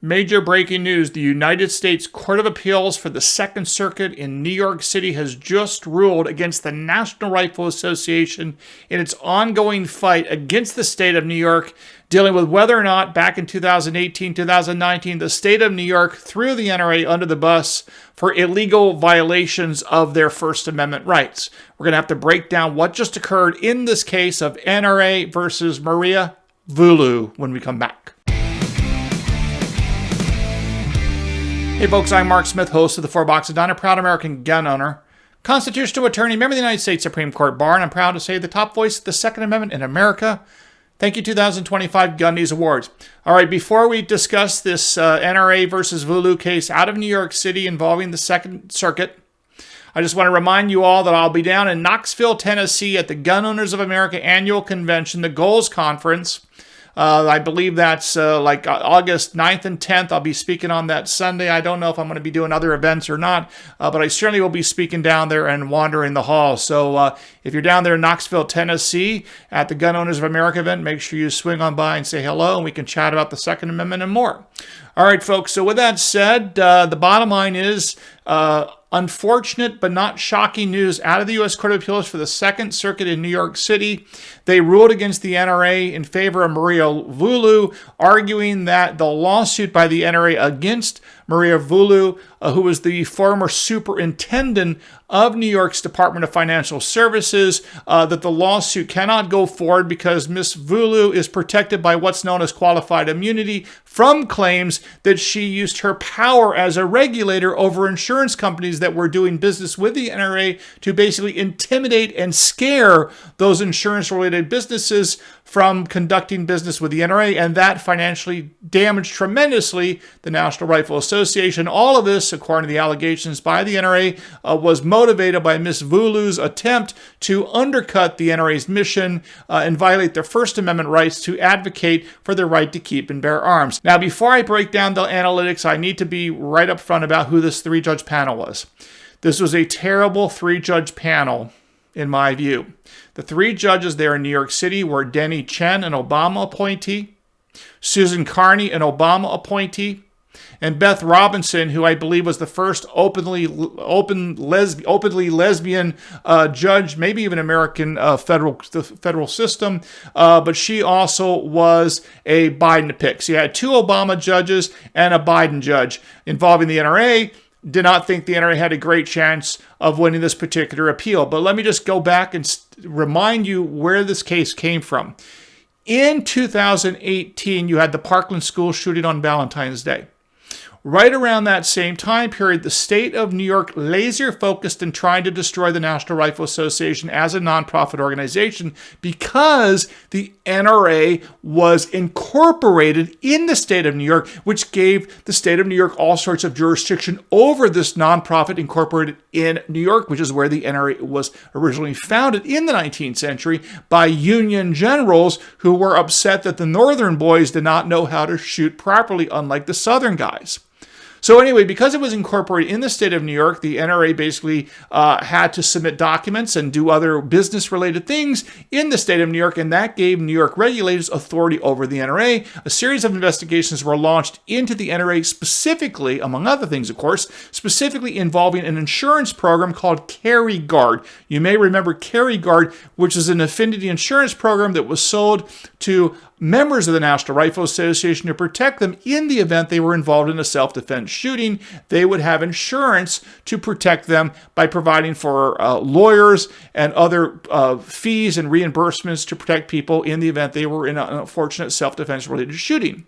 Major breaking news. The United States Court of Appeals for the Second Circuit in New York City has just ruled against the National Rifle Association in its ongoing fight against the state of New York, dealing with whether or not back in 2018, 2019, the state of New York threw the NRA under the bus for illegal violations of their First Amendment rights. We're going to have to break down what just occurred in this case of NRA versus Maria Vooloo when we come back. Hey folks, I'm Mark Smith, host of the Four Boxes Done, a proud American gun owner, constitutional attorney, member of the United States Supreme Court Bar, and I'm proud to say the top voice of the Second Amendment in America. Thank you, 2025 Gundies Awards. All right, before we discuss this NRA versus Vooloo case out of New York City involving the Second Circuit, I just want to remind you all that I'll be down in Knoxville, Tennessee at the Gun Owners of America Annual Convention, the Goals Conference. I believe that's like August 9th and 10th. I'll be speaking on that Sunday. I don't know if I'm going to be doing other events or not, but I certainly will be speaking down there and wandering the halls. So if you're down there in Knoxville, Tennessee at the Gun Owners of America event, make sure you swing on by and say hello, and we can chat about the Second Amendment and more. All right, folks. So with that said, the bottom line is unfortunate but not shocking news out of the U.S. Court of Appeals for the Second Circuit in New York City. They ruled against the NRA in favor of Maria Vooloo, arguing that the lawsuit by the NRA against Maria Vooloo, who was the former superintendent of New York's Department of Financial Services, that the lawsuit cannot go forward because Ms. Vooloo is protected by what's known as qualified immunity from claims that she used her power as a regulator over insurance companies that were doing business with the NRA to basically intimidate and scare those insurance-related businesses from conducting business with the NRA, and that financially damaged tremendously the National Rifle Association. All of this, according to the allegations by the NRA, was motivated by Ms. Vooloo's attempt to undercut the NRA's mission and violate their First Amendment rights to advocate for their right to keep and bear arms. Now, before I break down the analytics, I need to be right up front about who this three-judge panel was. This was a terrible three-judge panel, in my view. The three judges there in New York City were Denny Chen, an Obama appointee, Susan Carney, an Obama appointee, and Beth Robinson, who I believe was the first openly lesbian judge, maybe even American federal system, but she also was a Biden pick. So you had two Obama judges and a Biden judge involving the NRA. Did not think the NRA had a great chance of winning this particular appeal. But let me just go back and remind you where this case came from. In 2018, you had the Parkland school shooting on Valentine's Day. Right around that same time period, the state of New York laser focused in trying to destroy the National Rifle Association as a nonprofit organization because the NRA was incorporated in the state of New York, which gave the state of New York all sorts of jurisdiction over this nonprofit incorporated in New York, which is where the NRA was originally founded in the 19th century by Union generals who were upset that the Northern boys did not know how to shoot properly, unlike the Southern guys. So anyway, because it was incorporated in the state of New York, the NRA basically had to submit documents and do other business-related things in the state of New York, and that gave New York regulators authority over the NRA. A series of investigations were launched into the NRA specifically, among other things, of course, specifically involving an insurance program called Carry Guard. You may remember Carry Guard, which is an affinity insurance program that was sold to members of the National Rifle Association to protect them in the event they were involved in a self-defense shooting. They would have insurance to protect them by providing for lawyers and other fees and reimbursements to protect people in the event they were in an unfortunate self-defense related shooting.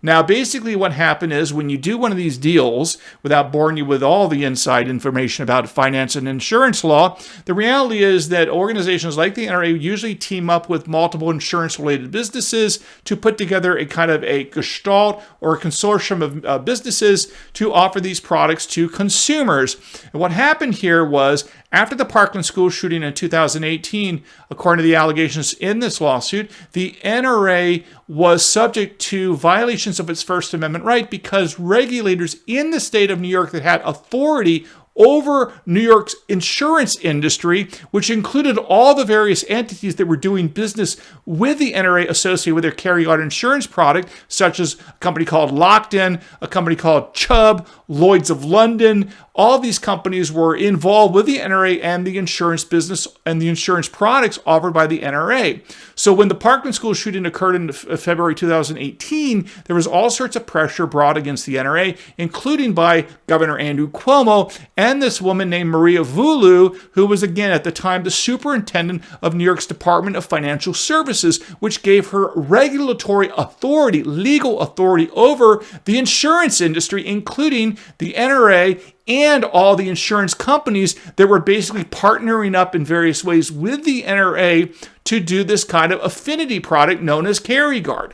Now, basically what happened is when you do one of these deals, without boring you with all the inside information about finance and insurance law, the reality is that organizations like the NRA usually team up with multiple insurance-related businesses to put together a kind of a gestalt or a consortium of businesses to offer these products to consumers. And what happened here was, after the Parkland school shooting in 2018, according to the allegations in this lawsuit, the NRA was subject to violations of its First Amendment right because regulators in the state of New York that had authority over New York's insurance industry, which included all the various entities that were doing business with the NRA associated with their carry-on insurance product, such as a company called Locked-In, a company called Chubb, Lloyd's of London. All these companies were involved with the NRA and the insurance business and the insurance products offered by the NRA. So when the Parkland school shooting occurred in February 2018, there was all sorts of pressure brought against the NRA, including by Governor Andrew Cuomo and this woman named Maria Voulou, who was, again, at the time, the superintendent of New York's Department of Financial Services, which gave her regulatory authority, legal authority over the insurance industry, including the NRA and all the insurance companies that were basically partnering up in various ways with the NRA to do this kind of affinity product known as Carry Guard.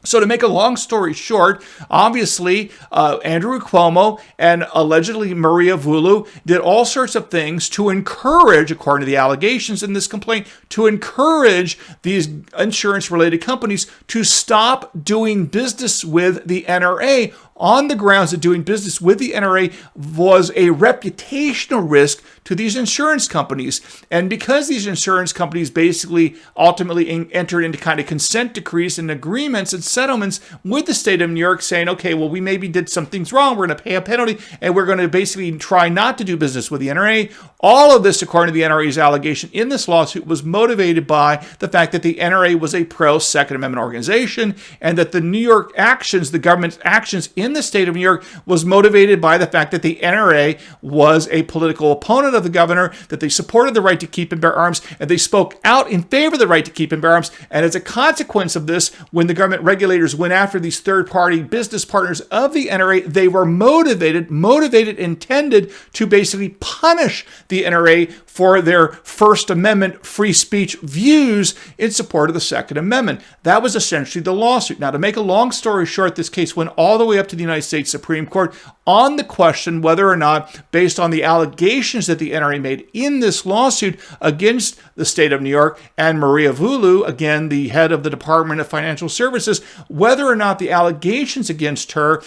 So to make a long story short, obviously, Andrew Cuomo and allegedly Maria Voulou did all sorts of things to encourage, according to the allegations in this complaint, to encourage these insurance-related companies to stop doing business with the NRA on the grounds that doing business with the NRA was a reputational risk to these insurance companies. And because these insurance companies basically ultimately entered into kind of consent decrees and agreements and settlements with the state of New York saying, okay, well, we maybe did some things wrong, we're going to pay a penalty, and we're going to basically try not to do business with the NRA. All of this, according to the NRA's allegation in this lawsuit, was motivated by the fact that the NRA was a pro-Second Amendment organization and that the New York actions, the government's actions in the state of New York, was motivated by the fact that the NRA was a political opponent of the governor, that they supported the right to keep and bear arms, and they spoke out in favor of the right to keep and bear arms. And as a consequence of this, when the government regulators went after these third-party business partners of the NRA, they were intended to basically punish the NRA for their First Amendment free speech views in support of the Second Amendment. That was essentially the lawsuit. Now, to make a long story short, this case went all the way up to the United States Supreme Court on the question whether or not, based on the allegations that the NRA made in this lawsuit against the state of New York and Maria Voulou, again, the head of the Department of Financial Services, whether or not the allegations against her,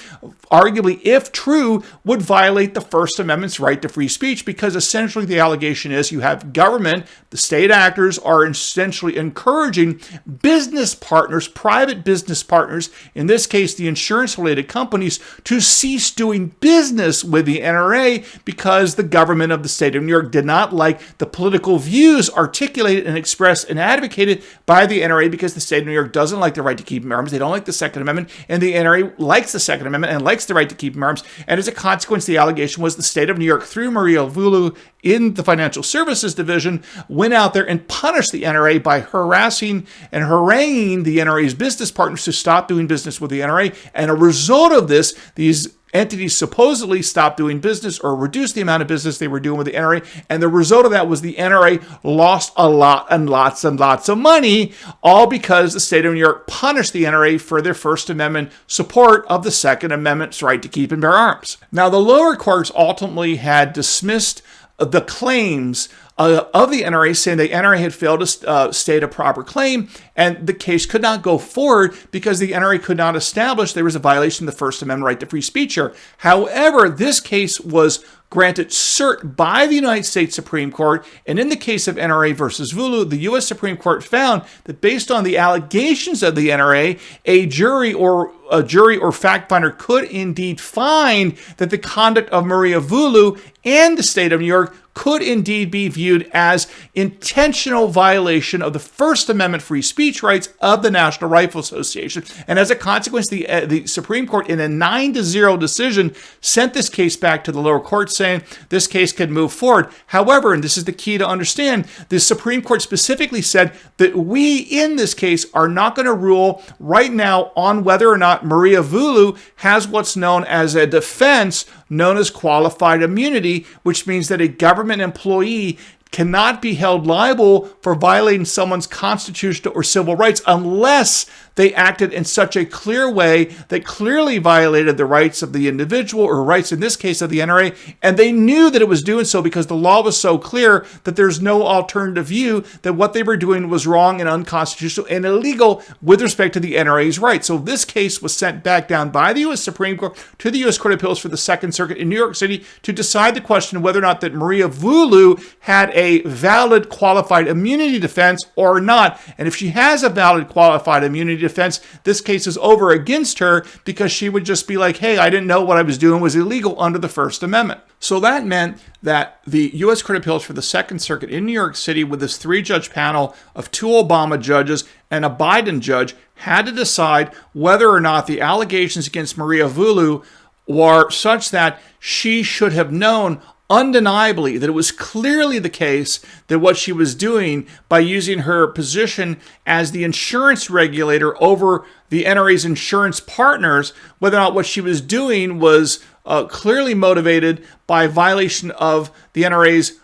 arguably, if true, would violate the First Amendment's right to free speech, because essentially the allegation is you have government, the state actors are essentially encouraging business partners, private business partners, in this case the insurance-related companies, to cease doing business with the NRA because the government of the state of New York did not like the political views articulated and expressed and advocated by the NRA, because the state of New York doesn't like the right to keep and bear arms, they don't like the Second Amendment, and the NRA likes the Second Amendment and likes the right to keep and bear arms. And as a consequence, the allegation was the state of New York, through Maria Voulou in the Financial Services Division, went out there and punished the NRA by harassing and haranguing the NRA's business partners to stop doing business with the NRA. And a result of this, these entities supposedly stopped doing business or reduced the amount of business they were doing with the NRA. And the result of that was the NRA lost a lot and lots and lots of money, all because the state of New York punished the NRA for their First Amendment support of the Second Amendment's right to keep and bear arms. Now, the lower courts ultimately had dismissed the claims of the NRA, saying the NRA had failed to state a proper claim, and the case could not go forward because the NRA could not establish there was a violation of the First Amendment right to free speech here. However, this case was granted cert by the United States Supreme Court, and in the case of NRA versus Voulou, the U.S. Supreme Court found that based on the allegations of the NRA, a jury or fact finder could indeed find that the conduct of Maria Voulou and the state of New York could indeed be viewed as intentional violation of the First Amendment free speech rights of the National Rifle Association. And as a consequence, the Supreme Court, in a 9-0 decision, sent this case back to the lower court, saying this case could move forward. However, and this is the key to understand, the Supreme Court specifically said that we, in this case, are not going to rule right now on whether or not Maria Voulou has what's known as a defense known as qualified immunity, which means that a government employee cannot be held liable for violating someone's constitutional or civil rights unless they acted in such a clear way that clearly violated the rights of the individual, or rights in this case of the NRA, and they knew that it was doing so because the law was so clear that there's no alternative view that what they were doing was wrong and unconstitutional and illegal with respect to the NRA's rights. So this case was sent back down by the U.S. Supreme Court to the U.S. Court of Appeals for the Second Circuit in New York City to decide the question whether or not that Maria Voulou had a valid qualified immunity defense or not. And if she has a valid qualified immunity defense, this case is over against her because she would just be like, hey, I didn't know what I was doing was illegal under the First Amendment. So that meant that the U.S. Court of Appeals for the Second Circuit in New York City, with this 3-judge panel of 2 Obama judges and a Biden judge, had to decide whether or not the allegations against Maria Voulou were such that she should have known undeniably that it was clearly the case that what she was doing by using her position as the insurance regulator over the NRA's insurance partners, whether or not what she was doing was clearly motivated by violation of the NRA's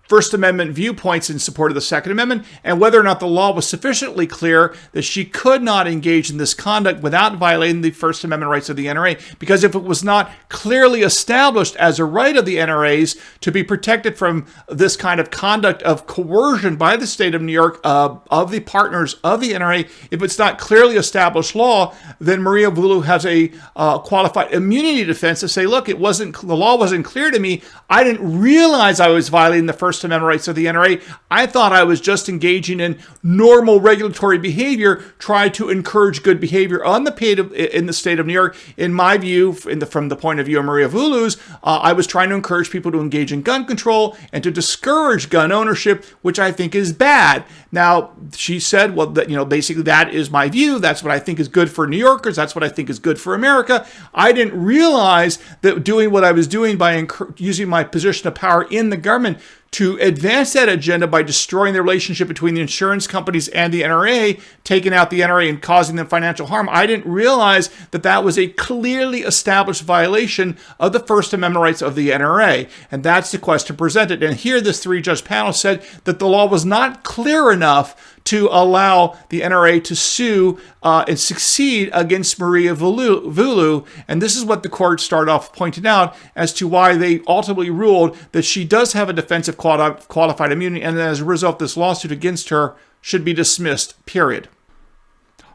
First Amendment viewpoints in support of the Second Amendment, and whether or not the law was sufficiently clear that she could not engage in this conduct without violating the First Amendment rights of the NRA. Because if it was not clearly established as a right of the NRA's to be protected from this kind of conduct of coercion by the state of New York of the partners of the NRA, if it's not clearly established law, then Maria Voulou has a qualified immunity defense to say, look, the law wasn't clear to me. I didn't realize I was violating the First Amendment rights of the NRA. I thought I was just engaging in normal regulatory behavior, trying to encourage good behavior in the state of New York. In my view, from the point of view of Maria Voulou's, I was trying to encourage people to engage in gun control and to discourage gun ownership, which I think is bad. Now, she said, well, basically that is my view. That's what I think is good for New Yorkers. That's what I think is good for America. I didn't realize that doing what I was doing by using my position of power in the government to advance that agenda by destroying the relationship between the insurance companies and the NRA, taking out the NRA and causing them financial harm. I didn't realize that that was a clearly established violation of the First Amendment rights of the NRA. And that's the question presented. And here this 3-judge panel said that the law was not clear enough to allow the NRA to sue and succeed against Maria Voulou. And this is what the court started off pointing out as to why they ultimately ruled that she does have a defense of qualified immunity, and as a result, this lawsuit against her should be dismissed, period.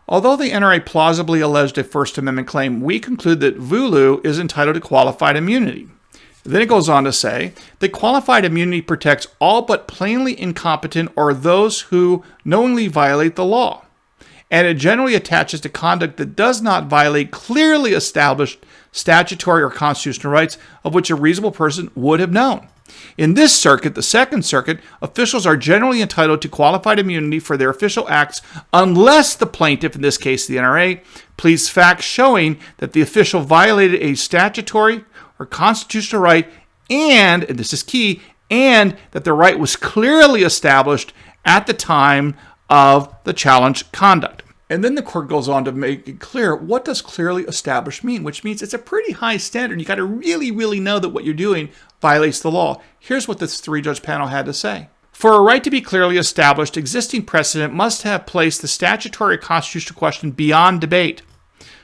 Although the NRA plausibly alleged a First Amendment claim, we conclude that Voulou is entitled to qualified immunity. Then it goes on to say that qualified immunity protects all but plainly incompetent or those who knowingly violate the law. And it generally attaches to conduct that does not violate clearly established statutory or constitutional rights of which a reasonable person would have known. In this circuit, the Second Circuit, officials are generally entitled to qualified immunity for their official acts unless the plaintiff, in this case the NRA, pleads facts showing that the official violated a statutory or constitutional right and this is key, and that the right was clearly established at the time of the challenged conduct. And then the court goes on to make it clear, what does clearly established mean? Which means it's a pretty high standard. You got to really, really know that what you're doing violates the law. Here's what this 3-judge panel had to say. For a right to be clearly established, existing precedent must have placed the statutory or constitutional question beyond debate,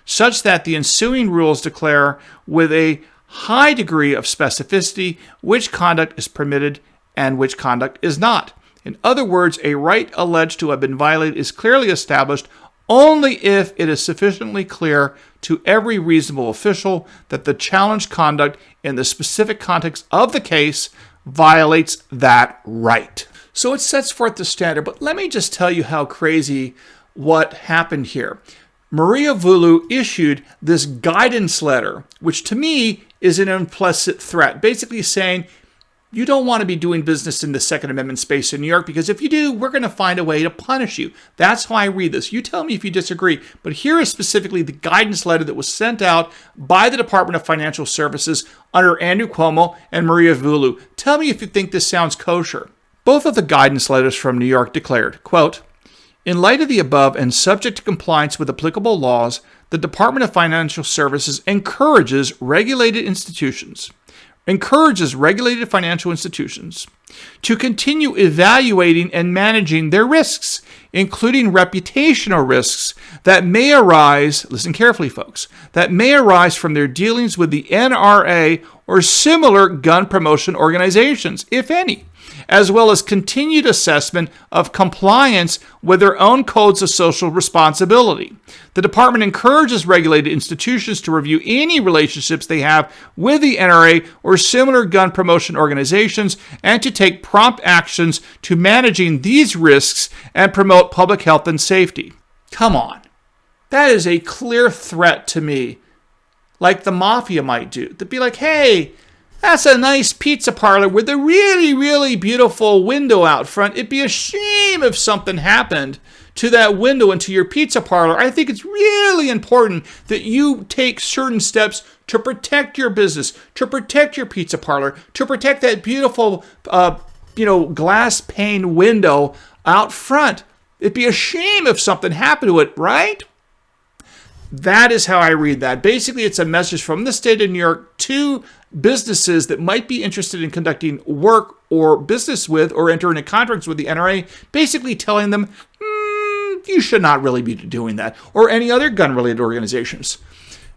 such that the ensuing rules declare with a high degree of specificity which conduct is permitted and which conduct is not. In other words, a right alleged to have been violated is clearly established only if it is sufficiently clear to every reasonable official that the challenged conduct in the specific context of the case violates that right. So it sets forth the standard, but let me just tell you how crazy what happened here. Maria Voulou issued this guidance letter, which to me is an implicit threat, basically saying, you don't want to be doing business in the Second Amendment space in New York, because if you do, we're going to find a way to punish you. That's how I read this. You tell me if you disagree. But here is specifically the guidance letter that was sent out by the Department of Financial Services under Andrew Cuomo and Maria Voulou. Tell me if you think this sounds kosher. Both of the guidance letters from New York declared, quote, in light of the above and subject to compliance with applicable laws, the Department of Financial Services encourages regulated institutions encourages regulated financial institutions to continue evaluating and managing their risks, including reputational risks that may arise, listen carefully, folks, that may arise from their dealings with the NRA or similar gun promotion organizations, if any, as well as continued assessment of compliance with their own codes of social responsibility. The department encourages regulated institutions to review any relationships they have with the NRA or similar gun promotion organizations and to take prompt actions to managing these risks and promote public health and safety. Come on. That is a clear threat to me, like the mafia might do. To be like, hey, that's a nice pizza parlor with a really, really beautiful window out front. It'd be a shame if something happened to that window and to your pizza parlor. I think it's really important that you take certain steps to protect your business, to protect your pizza parlor, to protect that beautiful, glass pane window out front. It'd be a shame if something happened to it, right? That is how I read that. Basically, it's a message from the state of New York to businesses that might be interested in conducting work or business with or enter into contracts with the NRA, basically telling them, you should not really be doing that, or any other gun-related organizations.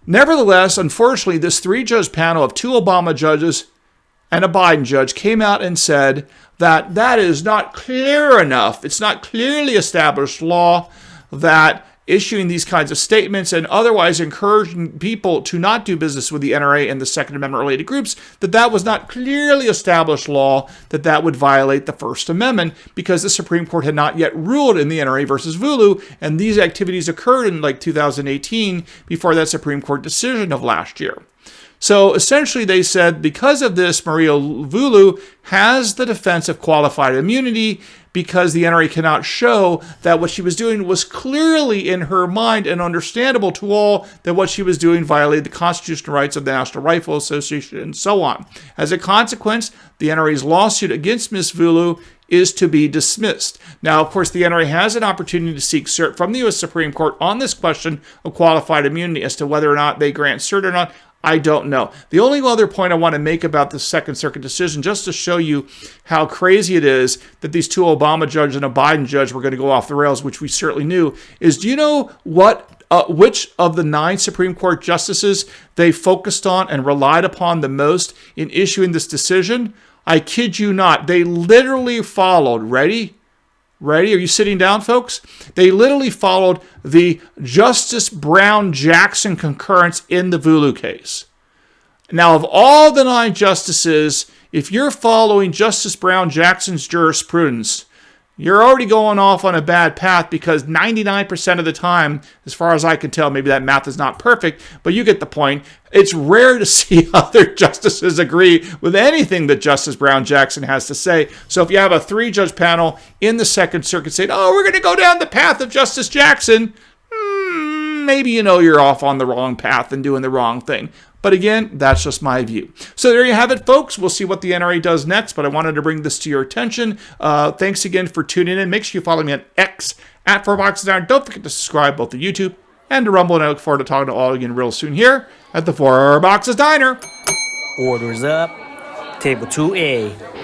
Nevertheless, unfortunately, this 3-judge panel of 2 Obama judges and a Biden judge came out and said that that is not clear enough. It's not clearly established law that issuing these kinds of statements and otherwise encouraging people to not do business with the NRA and the Second Amendment-related groups, that was not clearly established law, that would violate the First Amendment because the Supreme Court had not yet ruled in the NRA versus Vulu, and these activities occurred in 2018 before that Supreme Court decision of last year. So essentially they said because of this, Maria Vulu has the defense of qualified immunity because the NRA cannot show that what she was doing was clearly in her mind and understandable to all, that what she was doing violated the constitutional rights of the National Rifle Association and so on. As a consequence, the NRA's lawsuit against Ms. Vulu is to be dismissed. Now, of course, the NRA has an opportunity to seek cert from the U.S. Supreme Court on this question of qualified immunity. As to whether or not they grant cert or not, I don't know. The only other point I want to make about the Second Circuit decision, just to show you how crazy it is that these 2 Obama judges and a Biden judge were going to go off the rails, which we certainly knew, is do you know which of the 9 Supreme Court justices they focused on and relied upon the most in issuing this decision? I kid you not. They literally followed, ready? Are you sitting down, folks? They literally followed the Justice Brown Jackson concurrence in the Vulu case. Now, of all the 9 justices, if you're following Justice Brown Jackson's jurisprudence, you're already going off on a bad path because 99% of the time, as far as I can tell, maybe that math is not perfect, but you get the point. It's rare to see other justices agree with anything that Justice Brown Jackson has to say. So if you have a 3-judge panel in the Second Circuit saying, we're going to go down the path of Justice Jackson, maybe you're off on the wrong path and doing the wrong thing. But again, that's just my view. So there you have it, folks. We'll see what the NRA does next, but I wanted to bring this to your attention. Thanks again for tuning in. Make sure you follow me on X at 4boxesdown. Don't forget to subscribe both to YouTube and to Rumble, and I look forward to talking to all again real soon here at the 4 Boxes Diner. Orders up. Table 2A.